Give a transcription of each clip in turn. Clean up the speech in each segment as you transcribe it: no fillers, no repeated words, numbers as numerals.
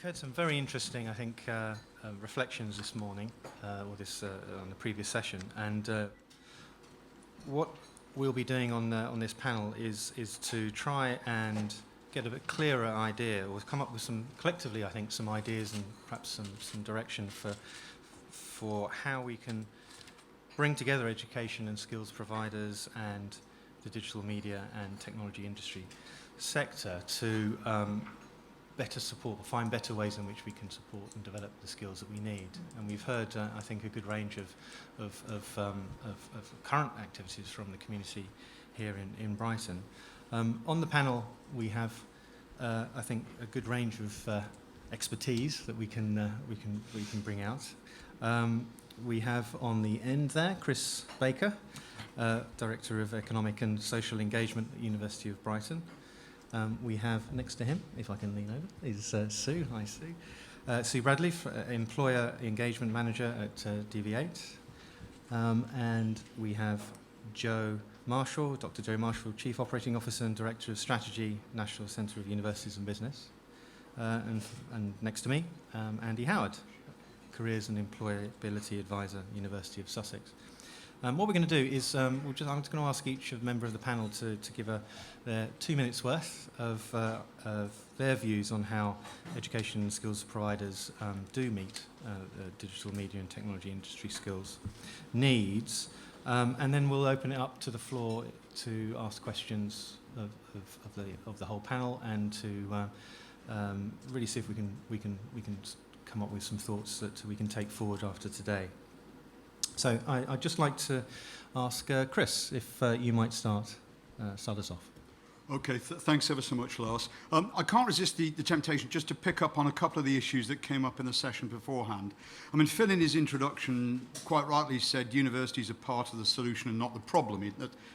heard some very interesting, I think, reflections this morning, or this on the previous session, and what we'll be doing on this panel is to try and get a bit clearer idea, or come up with some collectively, I think, some ideas and perhaps some direction for how we can bring together education and skills providers and the digital media and technology industry sector to better support, find better ways in which we can support and develop the skills that we need. And we've heard, I think, a good range of current activities from the community here in Brighton. On the panel, we have, I think, a good range of expertise that we can bring out. We have on the end there Chris Baker, Director of Economic and Social Engagement at the University of Brighton. We have next to him, if I can lean over, is Sue. Hi, Sue. Sue Bradley, Employer Engagement Manager at DV8. And we have Joe Marshall, Dr. Joe Marshall, Chief Operating Officer and Director of Strategy, National Centre of Universities and Business. And next to me, Andy Howard, Careers and Employability Advisor, University of Sussex. What we're going to do is I'm just going to ask each member of the panel to give their 2 minutes worth of their views on how education and skills providers do meet digital media and technology industry skills needs, and then we'll open it up to the floor to ask questions of the whole panel and to really see if we can come up with some thoughts that we can take forward after today. So I'd just like to ask Chris if you might start us off. Okay, thanks ever so much, Lars. I can't resist the temptation just to pick up on a couple of the issues that came up in the session beforehand. I mean, Phil in his introduction quite rightly said universities are part of the solution and not the problem,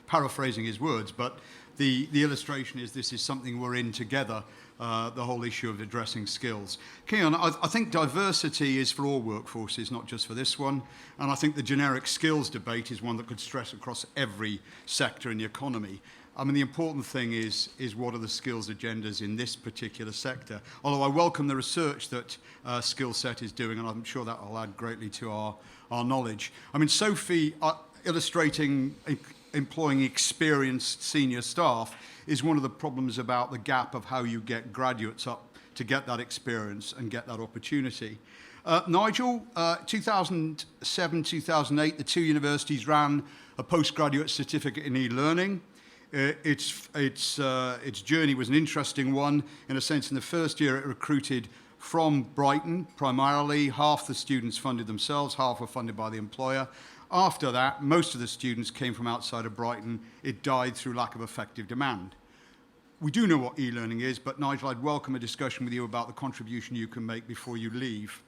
paraphrasing his words, but the illustration is this is something we're in together, the whole issue of addressing skills. Keon, I think diversity is for all workforces, not just for this one, and I think the generic skills debate is one that could stress across every sector in the economy. I mean, the important thing is what are the skills agendas in this particular sector. Although I welcome the research that Skillset is doing, and I'm sure that will add greatly to our knowledge. I mean, Sophie, illustrating employing experienced senior staff is one of the problems about the gap of how you get graduates up to get that experience and get that opportunity. Nigel, 2007, 2008, the two universities ran a postgraduate certificate in e-learning. Its journey was an interesting one. In a sense, in the first year, it recruited from Brighton, primarily. Half the students funded themselves, half were funded by the employer. After that, most of the students came from outside of Brighton. It died through lack of effective demand. We do know what e-learning is, but Nigel, I'd welcome a discussion with you about the contribution you can make before you leave.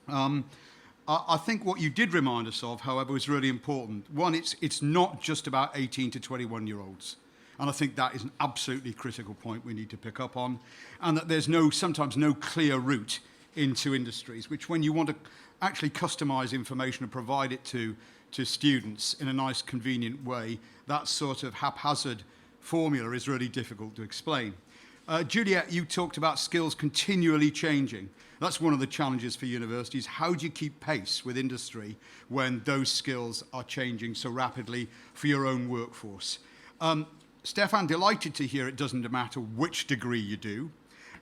I think what you did remind us of, however, was really important. One, it's not just about 18 to 21-year-olds. And I think that is an absolutely critical point we need to pick up on. And that there's sometimes no clear route into industries, which when you want to actually customize information and provide it to students in a nice, convenient way, that sort of haphazard formula is really difficult to explain. Juliet, you talked about skills continually changing. That's one of the challenges for universities. How do you keep pace with industry when those skills are changing so rapidly for your own workforce? Stefan, delighted to hear it doesn't matter which degree you do.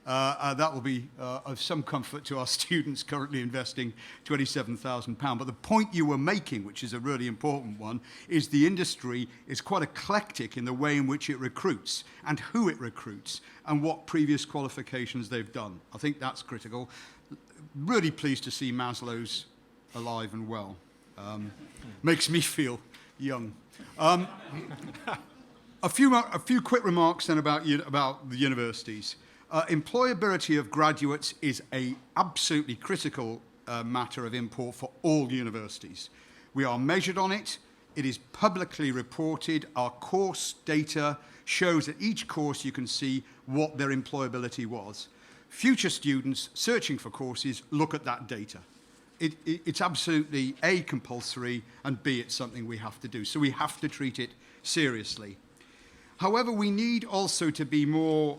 That will be of some comfort to our students currently investing £27,000. But the point you were making, which is a really important one, is the industry is quite eclectic in the way in which it recruits and who it recruits and what previous qualifications they've done. I think that's critical. Really pleased to see Maslow's alive and well. Makes me feel young. A few quick remarks then about the universities. Employability of graduates is an absolutely critical matter of import for all universities. We are measured on it. It is publicly reported. Our course data shows that each course you can see what their employability was. Future students searching for courses look at that data. It's absolutely A, compulsory, and B, it's something we have to do. So we have to treat it seriously. However, we need also to be more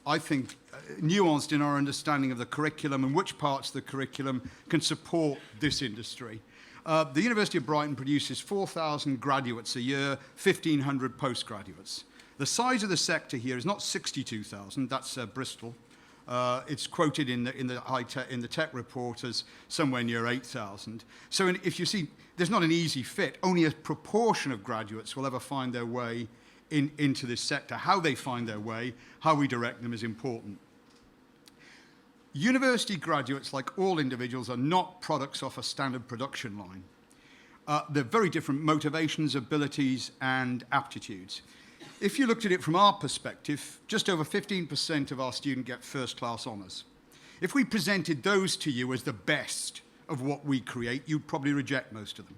I think, nuanced in our understanding of the curriculum and which parts of the curriculum can support this industry. The University of Brighton produces 4,000 graduates a year, 1,500 postgraduates. The size of the sector here is not 62,000, that's Bristol. It's quoted in the tech report as somewhere near 8,000. So if you see, there's not an easy fit. Only a proportion of graduates will ever find their way into this sector. How they find their way, how we direct them is important. University graduates, like all individuals, are not products off a standard production line. They're very different motivations, abilities, and aptitudes. If you looked at it from our perspective, just over 15% of our students get first-class honours. If we presented those to you as the best of what we create, you'd probably reject most of them.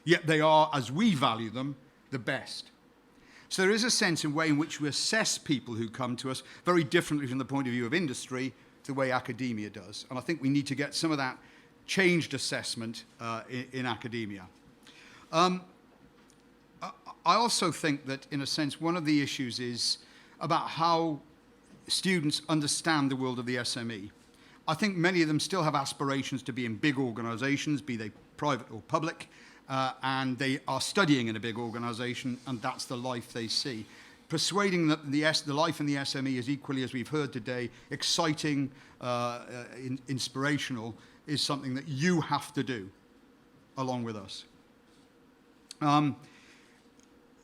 Yet they are, as we value them, the best. So there is a sense and way in which we assess people who come to us very differently from the point of view of industry to the way academia does. And I think we need to get some of that changed assessment in academia. I also think that, in a sense, one of the issues is about how students understand the world of the SME. I think many of them still have aspirations to be in big organisations, be they private or public, and they are studying in a big organisation, and that's the life they see. Persuading that the life in the SME is equally, as we've heard today, exciting, inspirational, is something that you have to do along with us.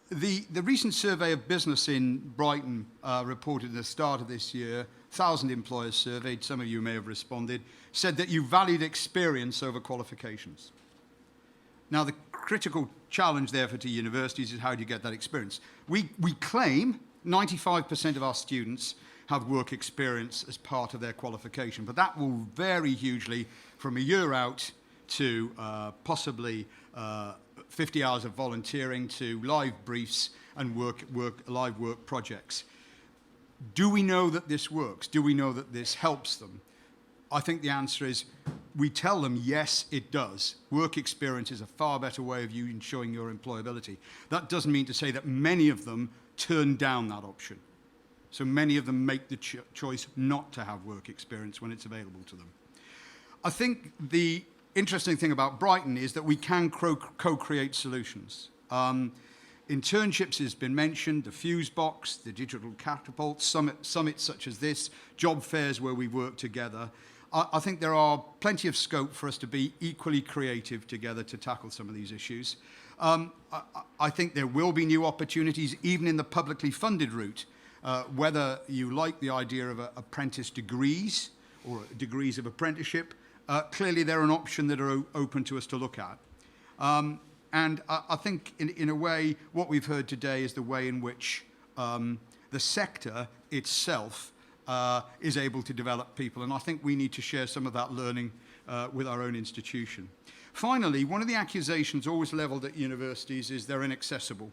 The recent survey of business in Brighton reported at the start of this year, 1,000 employers surveyed, some of you may have responded, said that you valued experience over qualifications. Now, the critical challenge, therefore, to universities is how do you get that experience? We claim 95% of our students have work experience as part of their qualification, but that will vary hugely from a year out to possibly 50 hours of volunteering to live briefs and live work projects. Do we know that this works? Do we know that this helps them? I think the answer is we tell them, yes, it does. Work experience is a far better way of you ensuring your employability. That doesn't mean to say that many of them turn down that option. So many of them make the choice not to have work experience when it's available to them. I think the interesting thing about Brighton is that we can co-create solutions. Internships has been mentioned, the Fuse Box, the Digital Catapult, summits such as this, job fairs where we work together. I think there are plenty of scope for us to be equally creative together to tackle some of these issues. I think there will be new opportunities even in the publicly funded route, whether you like the idea of apprentice degrees or degrees of apprenticeship. Clearly they're an option that are open to us to look at. And I think in a way what we've heard today is the way in which the sector itself is able to develop people, and I think we need to share some of that learning with our own institution. Finally, one of the accusations always levelled at universities is they're inaccessible.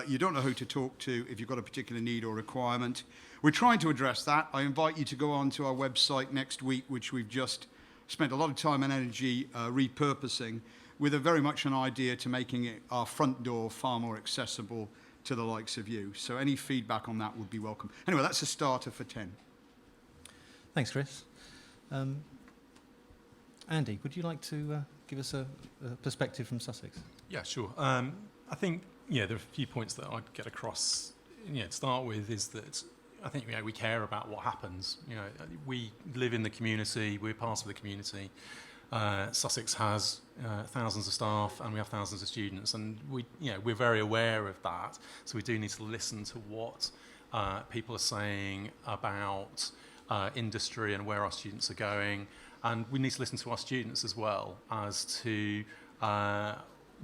You don't know who to talk to if you've got a particular need or requirement. We're trying to address that. I invite you to go on to our website next week, which we've just spent a lot of time and energy repurposing, with a very much an idea to making it our front door far more accessible to the likes of you. So any feedback on that would be welcome. Anyway, that's a starter for 10. Thanks, Chris. Andy, would you like to give us a perspective from Sussex? Yeah, sure. I think there are a few points that I'd get across. To start with is that I think we care about what happens. We live in the community. We're part of the community. Sussex has thousands of staff and we have thousands of students, and we're very aware of that. So we do need to listen to what people are saying about industry and where our students are going, and we need to listen to our students as well as to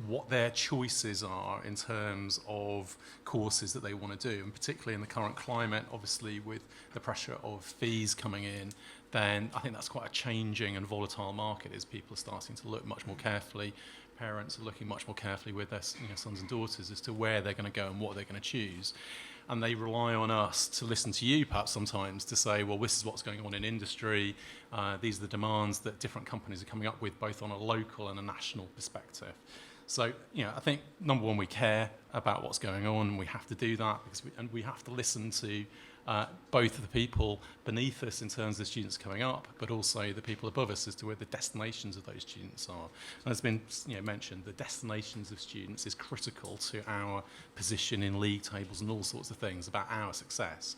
what their choices are in terms of courses that they want to do, and particularly in the current climate, obviously with the pressure of fees coming in, then I think that's quite a changing and volatile market as people are starting to look much more carefully. Parents are looking much more carefully with their sons and daughters as to where they're going to go and what they're going to choose. And they rely on us to listen to you perhaps sometimes to say, well, this is what's going on in industry. These are the demands that different companies are coming up with, both on a local and a national perspective. So, I think, number one, we care about what's going on, and we have to do that because we have to listen to both of the people beneath us in terms of the students coming up, but also the people above us as to where the destinations of those students are. And as been mentioned, the destinations of students is critical to our position in league tables and all sorts of things about our success.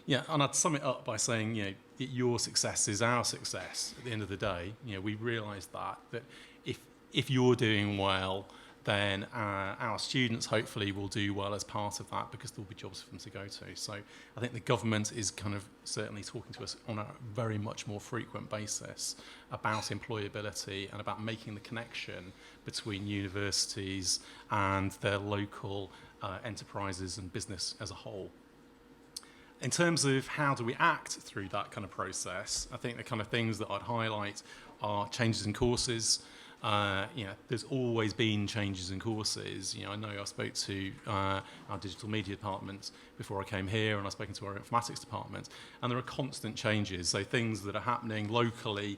Yeah, and I'd sum it up by saying, your success is our success at the end of the day. We realise that if you're doing well, then our students hopefully will do well as part of that because there'll be jobs for them to go to. So I think the government is kind of certainly talking to us on a very much more frequent basis about employability and about making the connection between universities and their local enterprises and business as a whole. In terms of how do we act through that kind of process, I think the kind of things that I'd highlight are changes in courses. There's always been changes in courses. I know I spoke to our digital media department before I came here, and I've spoken to our informatics department, and there are constant changes. So things that are happening locally,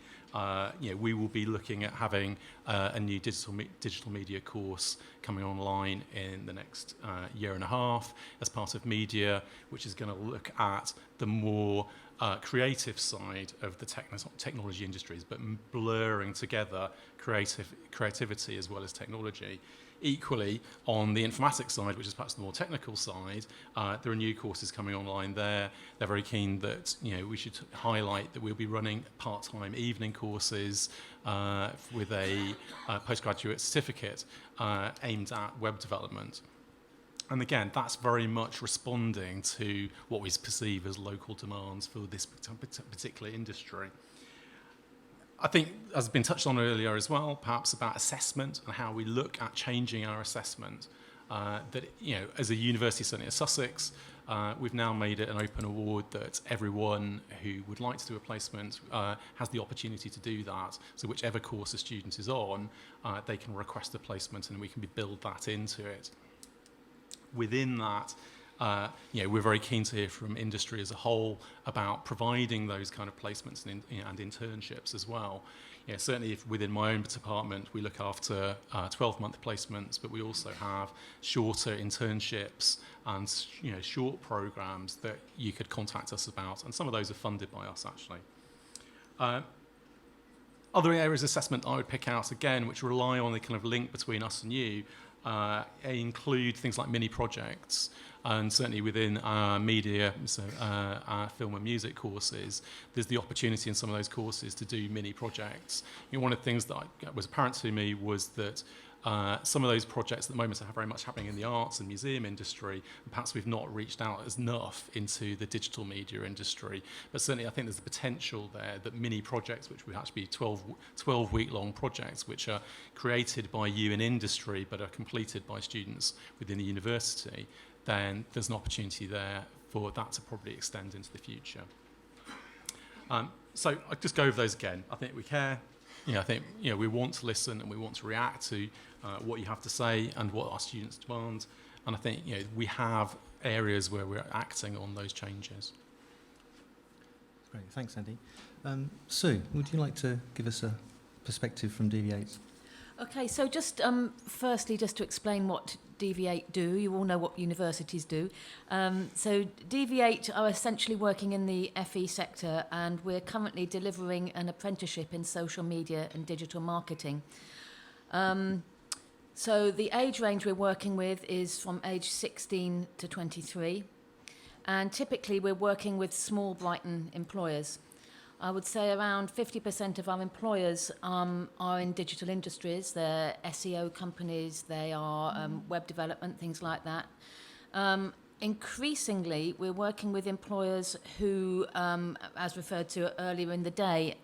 we will be looking at having a new digital media course coming online in the next year and a half as part of media, which is going to look at the more creative side of the technology industries, but blurring together creativity as well as technology. Equally, on the informatics side, which is perhaps the more technical side, there are new courses coming online there. They're very keen that we should highlight that we'll be running part-time evening courses with a postgraduate certificate aimed at web development. And again, that's very much responding to what we perceive as local demands for this particular industry. I think, as has been touched on earlier as well, perhaps about assessment and how we look at changing our assessment. That, as a university, certainly at Sussex, we've now made it an open award that everyone who would like to do a placement has the opportunity to do that. So whichever course a student is on, they can request a placement and we can build that into it. Within that, we're very keen to hear from industry as a whole about providing those kind of placements and internships as well. Certainly if within my own department, we look after 12-month placements, but we also have shorter internships and short programs that you could contact us about, and some of those are funded by us actually. Other areas of assessment I would pick out again, which rely on the kind of link between us and you, include things like mini projects, and certainly within our media, so our film and music courses, there's the opportunity in some of those courses to do mini projects. One of the things that was apparent to me was that some of those projects at the moment are very much happening in the arts and museum industry, and perhaps we've not reached out as enough into the digital media industry. But certainly I think there's the potential there that mini projects, which would actually be 12-week-long projects, which are created by you in industry but are completed by students within the university, then there's an opportunity there for that to probably extend into the future. So I'll just go over those again. I think we care. I think we want to listen and we want to react to what you have to say and what our students demand. And I think we have areas where we're acting on those changes. Great, thanks, Andy. Sue, would you like to give us a perspective from DV8? Okay, so just firstly, just to explain what DV8 do, you all know what universities do. So DV8 are essentially working in the FE sector, and we're currently delivering an apprenticeship in social media and digital marketing. So the age range we're working with is from age 16 to 23, and typically we're working with small Brighton employers. I would say around 50% of our employers are in digital industries. They're SEO companies, they are web development, things like that. Increasingly, we're working with employers who, as referred to earlier in the day,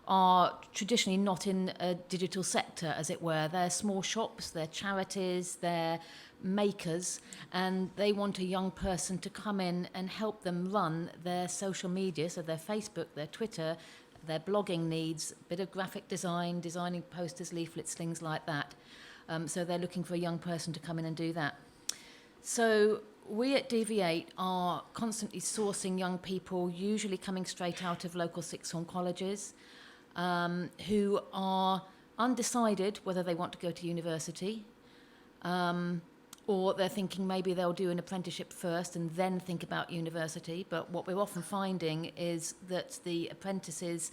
are traditionally not in a digital sector, as it were. They're small shops, they're charities, they're makers, and they want a young person to come in and help them run their social media, so their Facebook, their Twitter, their blogging needs, a bit of graphic design, designing posters, leaflets, things like that. So they're looking for a young person to come in and do that. So we at DV8 are constantly sourcing young people, usually coming straight out of local sixth form colleges, who are undecided whether they want to go to university, or they're thinking maybe they'll do an apprenticeship first and then think about university. But what we're often finding is that the apprentices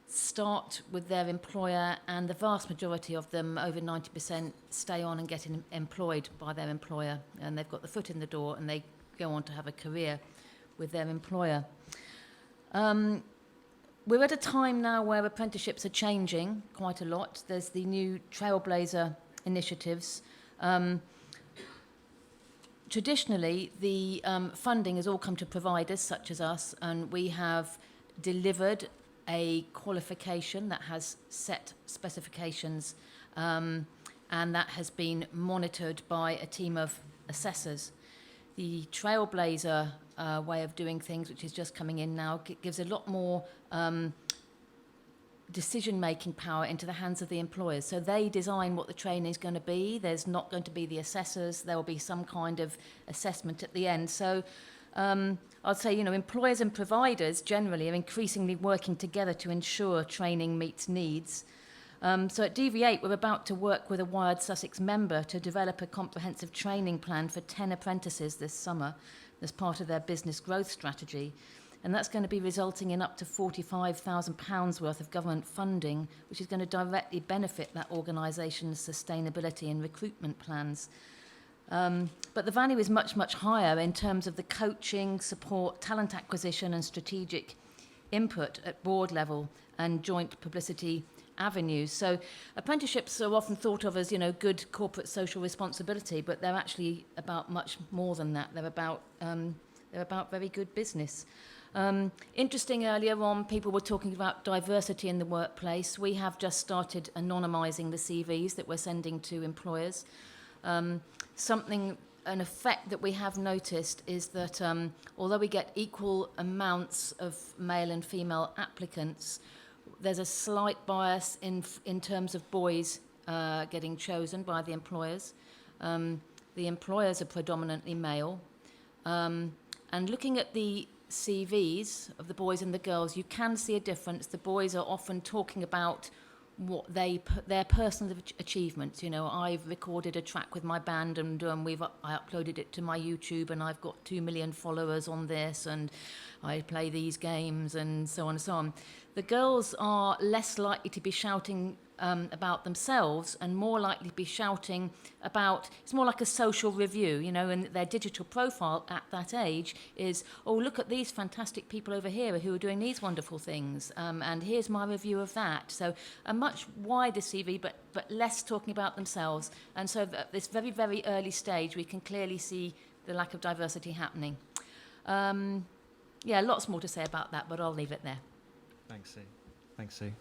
start with their employer, and the vast majority of them, over 90%, stay on and get employed by their employer, and they've got the foot in the door and they go on to have a career with their employer. We're at a time now where apprenticeships are changing quite a lot. There's the new Trailblazer initiatives. Traditionally, the funding has all come to providers such as us, and we have delivered a qualification that has set specifications, and that has been monitored by a team of assessors. The Trailblazer way of doing things, which is just coming in now, gives a lot more decision-making power into the hands of the employers. So they design what the training is going to be. There's not going to be the assessors. There will be some kind of assessment at the end. So I'd say, employers and providers generally are increasingly working together to ensure training meets needs. So at DV8, we're about to work with a Wired Sussex member to develop a comprehensive training plan for 10 apprentices this summer as part of their business growth strategy. And that's going to be resulting in up to £45,000 worth of government funding, which is going to directly benefit that organisation's sustainability and recruitment plans. But the value is much, much higher in terms of the coaching, support, talent acquisition and strategic input at board level and joint publicity avenues. So apprenticeships are often thought of as, good corporate social responsibility, but they're actually about much more than that. They're about very good business. Interesting, earlier on, people were talking about diversity in the workplace. We have just started anonymising the CVs that we're sending to employers. An effect that we have noticed is that although we get equal amounts of male and female applicants, there's a slight bias in terms of boys getting chosen by the employers. The employers are predominantly male. And looking at the CVs of the boys and the girls, you can see a difference. The boys are often talking about what their personal achievements. I've recorded a track with my band and I uploaded it to my YouTube and I've got 2 million followers on this and I play these games and so on and so on. The girls are less likely to be shouting about themselves and more likely to be shouting about, it's more like a social review, and their digital profile at that age is, oh, look at these fantastic people over here who are doing these wonderful things, and here's my review of that. So a much wider CV, but less talking about themselves. And so at this very, very early stage, we can clearly see the lack of diversity happening. Lots more to say about that, but I'll leave it there. Thanks, Sue.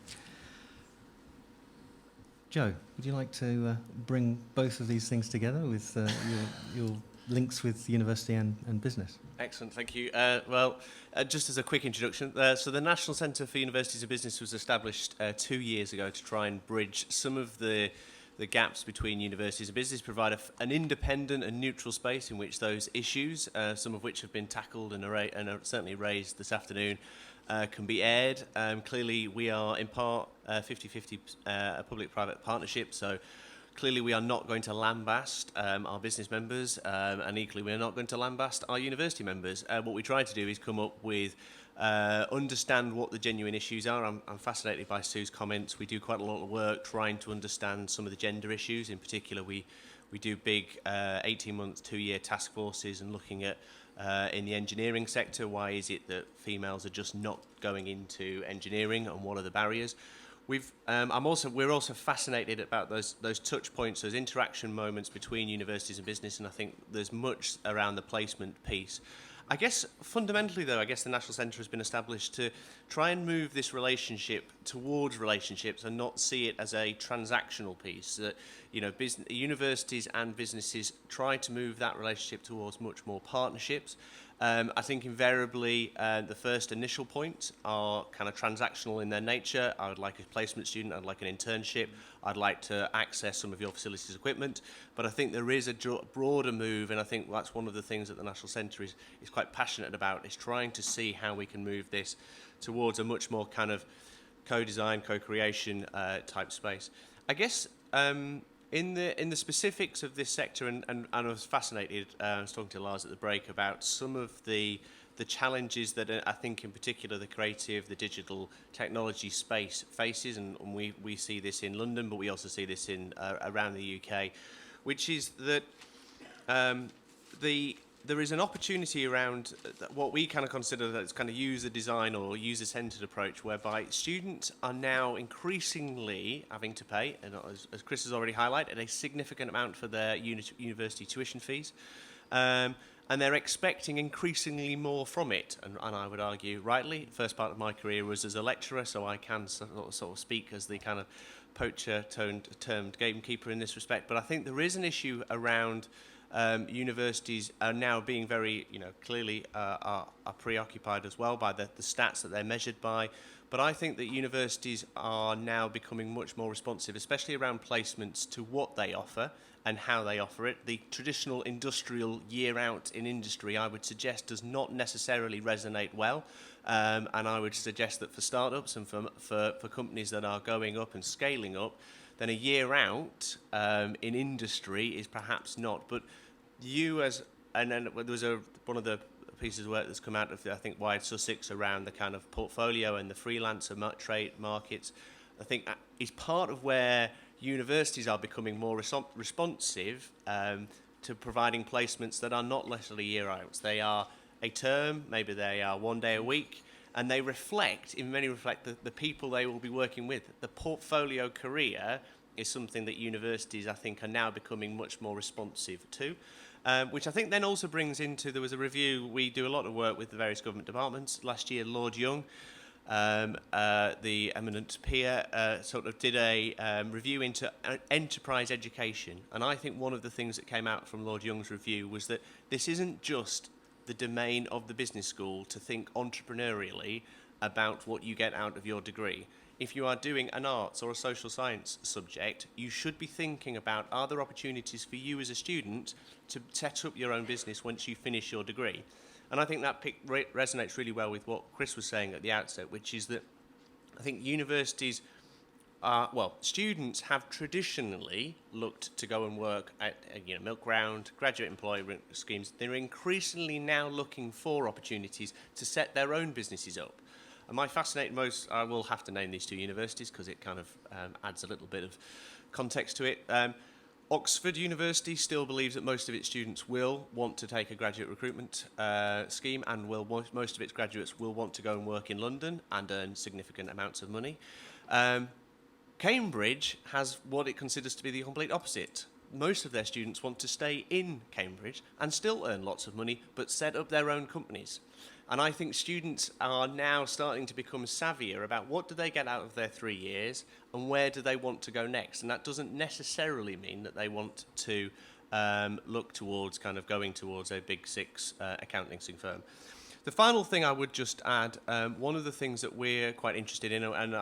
Joe, would you like to bring both of these things together with your links with university and business? Excellent, thank you. Just as a quick introduction, so the National Centre for Universities and Business was established 2 years ago to try and bridge some of the gaps between universities and business, provide an independent and neutral space in which those issues, some of which have been tackled and are certainly raised this afternoon, can be aired. Clearly, we are in part 50-50 a public-private partnership, so clearly we are not going to lambast our business members, and equally we are not going to lambast our university members. What we try to do is come up with, understand what the genuine issues are. I'm fascinated by Sue's comments. We do quite a lot of work trying to understand some of the gender issues. In particular, we do big 18-month, 2-year task forces and looking at in the engineering sector, why is it that females are just not going into engineering and what are the barriers? We're also fascinated about those touch points, those interaction moments between universities and business, and I think there's much around the placement piece. I guess fundamentally, though, the National Centre has been established to try and move this relationship towards relationships and not see it as a transactional piece. That universities and businesses try to move that relationship towards much more partnerships. I think invariably the first initial points are kind of transactional in their nature. I would like a placement student, I'd like an internship, I'd like to access some of your facilities equipment. But I think there is a broader move, and I think that's one of the things that the National Centre is quite passionate about, is trying to see how we can move this towards a much more kind of co-design, co-creation type space. I guess in the specifics of this sector, and I was fascinated. I was talking to Lars at the break about some of the challenges that I think, in particular, the creative, the digital technology space faces, and we see this in London, but we also see this in around the UK, which is that there is an opportunity around what we kind of consider that it's kind of user design or user-centered approach, whereby students are now increasingly having to pay, and as Chris has already highlighted, a significant amount for their university tuition fees. And they're expecting increasingly more from it. And I would argue, rightly, the first part of my career was as a lecturer, so I can sort of speak as the kind of poacher-termed gamekeeper in this respect. But I think there is an issue around universities are now being very, clearly are preoccupied as well by the stats that they're measured by. But I think that universities are now becoming much more responsive, especially around placements, to what they offer and how they offer it. The traditional industrial year out in industry, I would suggest, does not necessarily resonate well. And I would suggest that for startups and for companies that are going up and scaling up, then a year out in industry is perhaps not. But and then there was one of the pieces of work that's come out of, I think, Wired Sussex around the kind of portfolio and the freelancer trade markets. I think is part of where universities are becoming more responsive to providing placements that are not necessarily year-outs. They are a term, maybe they are 1 day a week, and they reflect the people they will be working with. The portfolio career is something that universities, I think, are now becoming much more responsive to, which I think then also brings into, there was a review, we do a lot of work with the various government departments. Last year, Lord Young, the eminent peer, sort of did a review into enterprise education. And I think one of the things that came out from Lord Young's review was that this isn't just the domain of the business school to think entrepreneurially about what you get out of your degree. If you are doing an arts or a social science subject, you should be thinking about, are there opportunities for you as a student to set up your own business once you finish your degree? And I think that resonates really well with what Chris was saying at the outset, which is that I think universities students have traditionally looked to go and work at milk round, graduate employment schemes. They're increasingly now looking for opportunities to set their own businesses up. And my fascinating I will have to name these two universities because it kind of adds a little bit of context to it. Oxford University still believes that most of its students will want to take a graduate recruitment scheme, and most of its graduates will want to go and work in London and earn significant amounts of money. Cambridge has what it considers to be the complete opposite. Most of their students want to stay in Cambridge and still earn lots of money, but set up their own companies. And I think students are now starting to become savvier about what do they get out of their 3 years and where do they want to go next. And that doesn't necessarily mean that they want to look towards kind of going towards a big six accounting firm. The final thing I would just add, one of the things that we're quite interested in, and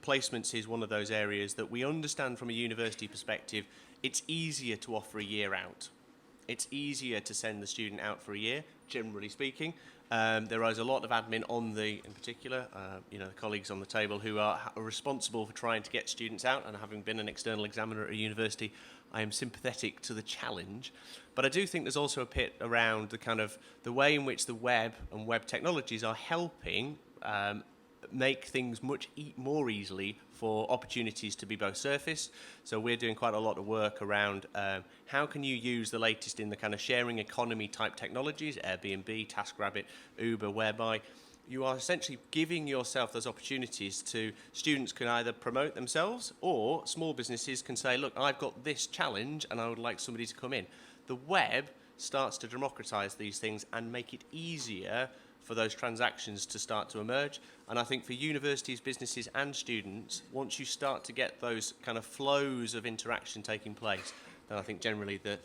placements is one of those areas that we understand from a university perspective, it's easier to offer a year out. It's easier to send the student out for a year, generally speaking. There is a lot of admin in particular, the colleagues on the table who are responsible for trying to get students out, and having been an external examiner at a university, I am sympathetic to the challenge. But I do think there's also a bit around the kind of the way in which the web and web technologies are helping make things much more easily for opportunities to be both surfaced. So we're doing quite a lot of work around how can you use the latest in the kind of sharing economy type technologies, Airbnb, TaskRabbit, Uber, whereby you are essentially giving yourself those opportunities to students can either promote themselves, or small businesses can say, look, I've got this challenge and I would like somebody to come in. The web starts to democratize these things and make it easier for those transactions to start to emerge. And I think for universities, businesses and students, once you start to get those kind of flows of interaction taking place, then I think generally the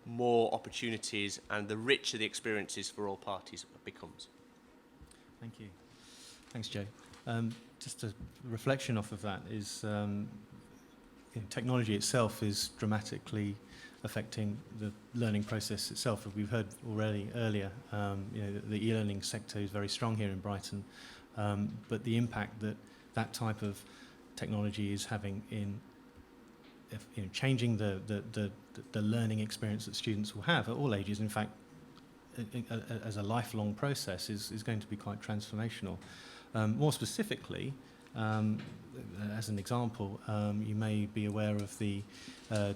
more opportunities and the richer the experiences for all parties becomes. Thank you. Thanks, Joe. Just a reflection off of that is technology itself is dramatically affecting the learning process itself. As we've heard already earlier, the e-learning sector is very strong here in Brighton, but the impact that type of technology is having in changing the learning experience that students will have at all ages, in fact, as a lifelong process, is going to be quite transformational. More specifically, as an example, you may be aware of the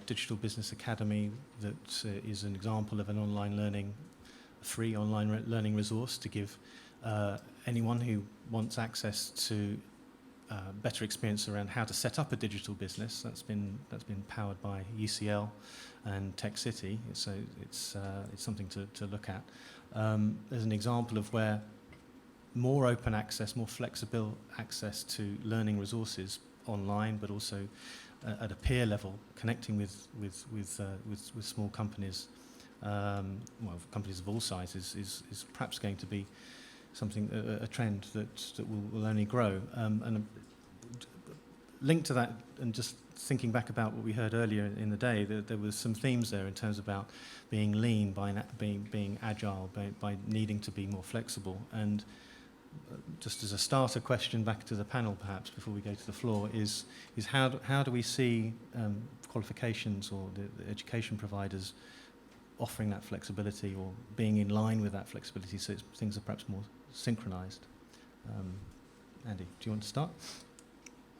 Digital Business Academy that is an example of an online learning, a free online learning resource to give anyone who wants access to better experience around how to set up a digital business. That's been powered by UCL and Tech City, so it's something to look at. There's an example of where more open access, more flexible access to learning resources online, but also at a peer level, connecting with small companies, companies of all sizes, is perhaps going to be something, a trend that will only grow. And linked to that, and just thinking back about what we heard earlier in the day, there was some themes there in terms about being lean, being agile, by needing to be more flexible. And just as a starter question back to the panel, perhaps before we go to the floor, is how do we see qualifications or the education providers offering that flexibility or being in line with that flexibility, so things are perhaps more synchronised? Andy, do you want to start?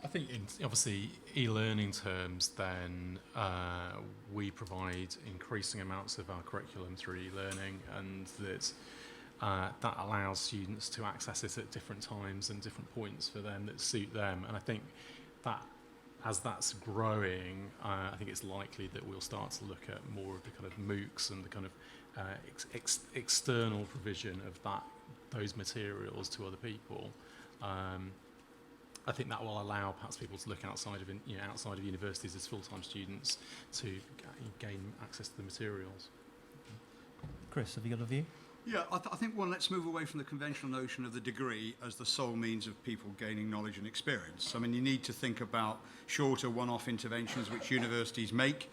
I think in obviously e-learning terms, then we provide increasing amounts of our curriculum through e-learning, and that allows students to access it at different times and different points for them that suit them. And I think that as that's growing, I think it's likely that we'll start to look at more of the kind of MOOCs and the kind of external provision of those materials to other people. I think that will allow perhaps people to look outside of universities as full-time students to gain access to the materials. Chris, have you got a view? Yeah, I think, let's move away from the conventional notion of the degree as the sole means of people gaining knowledge and experience. I mean, you need to think about shorter one-off interventions which universities make,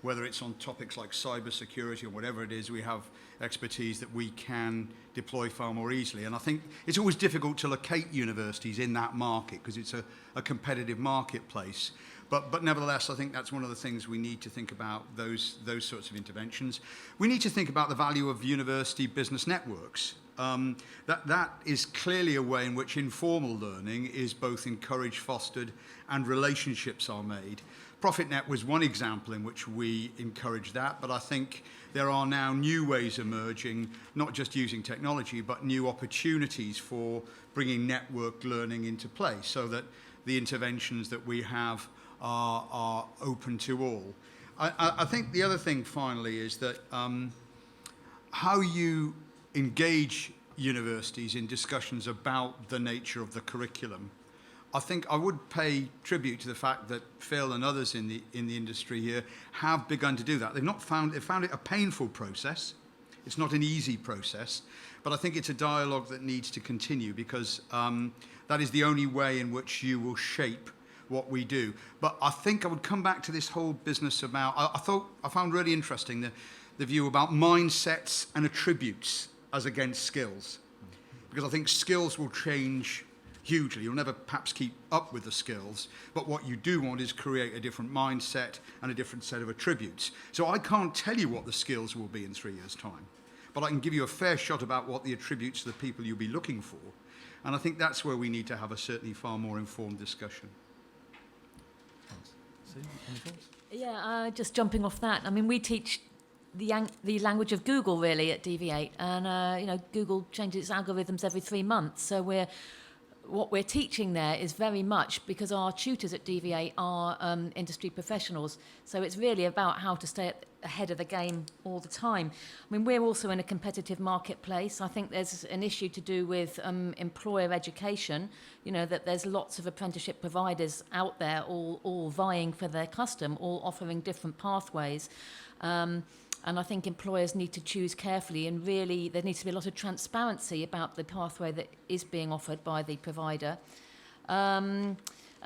whether it's on topics like cyber security or whatever it is. We have expertise that we can deploy far more easily. And I think it's always difficult to locate universities in that market because it's a competitive marketplace. But nevertheless, I think that's one of the things we need to think about, those sorts of interventions. We need to think about the value of university business networks. That is clearly a way in which informal learning is both encouraged, fostered, and relationships are made. ProfitNet was one example in which we encourage that, but I think there are now new ways emerging, not just using technology, but new opportunities for bringing networked learning into place so that the interventions that we have are open to all. I think the other thing, finally, is that how you engage universities in discussions about the nature of the curriculum. I think I would pay tribute to the fact that Phil and others in the industry here have begun to do that. They've found it a painful process. It's not an easy process, but I think it's a dialogue that needs to continue because that is the only way in which you will shape what we do. But I think I would come back to this whole business about, I found really interesting the view about mindsets and attributes as against skills. Because I think skills will change hugely. You'll never perhaps keep up with the skills, but what you do want is create a different mindset and a different set of attributes. So I can't tell you what the skills will be in 3 years' time, but I can give you a fair shot about what the attributes of the people you'll be looking for. And I think that's where we need to have a certainly far more informed discussion. Sue, any thoughts? Yeah, just jumping off that. I mean, we teach the language of Google really at DV8, and Google changes its algorithms every 3 months. So what we're teaching there is very much because our tutors at DV8 are industry professionals. So it's really about how to stay ahead of the game all the time. I mean, we're also in a competitive marketplace. I think there's an issue to do with employer education, that there's lots of apprenticeship providers out there all vying for their custom, all offering different pathways. And I think employers need to choose carefully, and really there needs to be a lot of transparency about the pathway that is being offered by the provider. And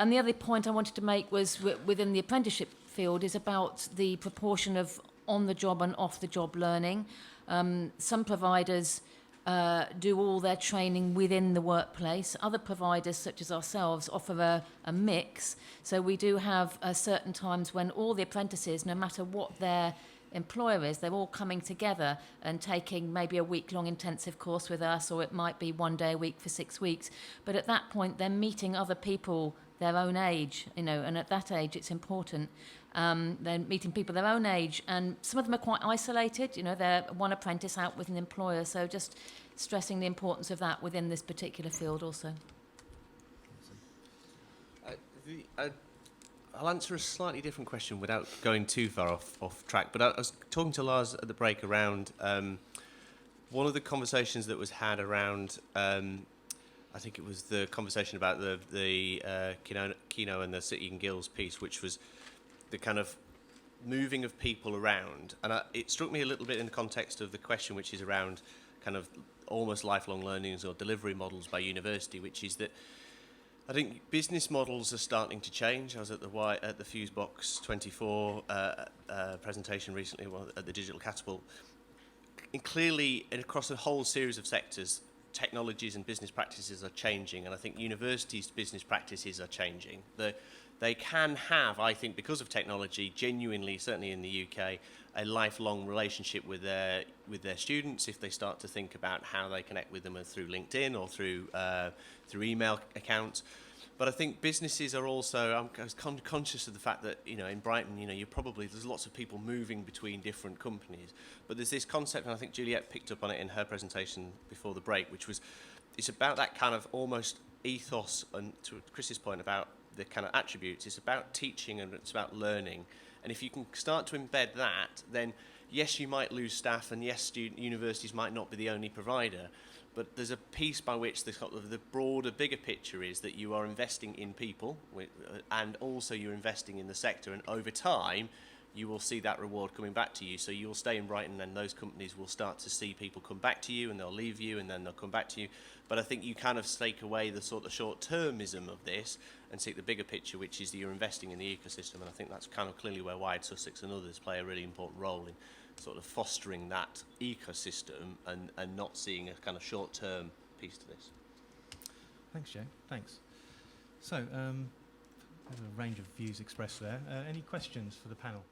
the other point I wanted to make was within the apprenticeship field is about the proportion of on-the-job and off-the-job learning. Some providers do all their training within the workplace. Other providers, such as ourselves, offer a mix. So we do have certain times when all the apprentices, no matter what their employer is, they're all coming together and taking maybe a week-long intensive course with us, or it might be 1 day a week for 6 weeks. But at that point, they're meeting other people their own age, you know, and at that age, it's important. They're meeting people their own age, and some of them are quite isolated. You know, they're one apprentice out with an employer, so just stressing the importance of that within this particular field also. I'll answer a slightly different question without going too far off track, but I was talking to Lars at the break around one of the conversations that was had around, I think it was the conversation about the Kino and the City and Guilds piece, which was the kind of moving of people around. And it struck me a little bit in the context of the question, which is around kind of almost lifelong learnings or delivery models by university, which is that I think business models are starting to change. I was at the Fusebox 24 presentation recently, at the Digital Catapult. And clearly, across a whole series of sectors, technologies and business practices are changing, and I think universities' business practices are changing. They can have, I think, because of technology, genuinely, certainly in the UK, a lifelong relationship with their students if they start to think about how they connect with them through LinkedIn or through email accounts. But I think businesses are also, I'm conscious of the fact that, you know, in Brighton, you know, there's lots of people moving between different companies. But there's this concept, and I think Juliette picked up on it in her presentation before the break, which was, it's about that kind of almost ethos, and to Chris's point about the kind of attributes, it's about teaching and it's about learning. And if you can start to embed that, then yes, you might lose staff, and yes, universities might not be the only provider, but there's a piece by which the broader, bigger picture is that you are investing in people, and also you're investing in the sector, and over time, you will see that reward coming back to you. So you'll stay in Brighton, and those companies will start to see people come back to you, and they'll leave you, and then they'll come back to you. But I think you kind of stake away the sort of short-termism of this and seek the bigger picture, which is that you're investing in the ecosystem. And I think that's kind of clearly where Wired Sussex and others play a really important role in sort of fostering that ecosystem and not seeing a kind of short-term piece to this. Thanks, Joe. Thanks. So, there's a range of views expressed there. Any questions for the panel?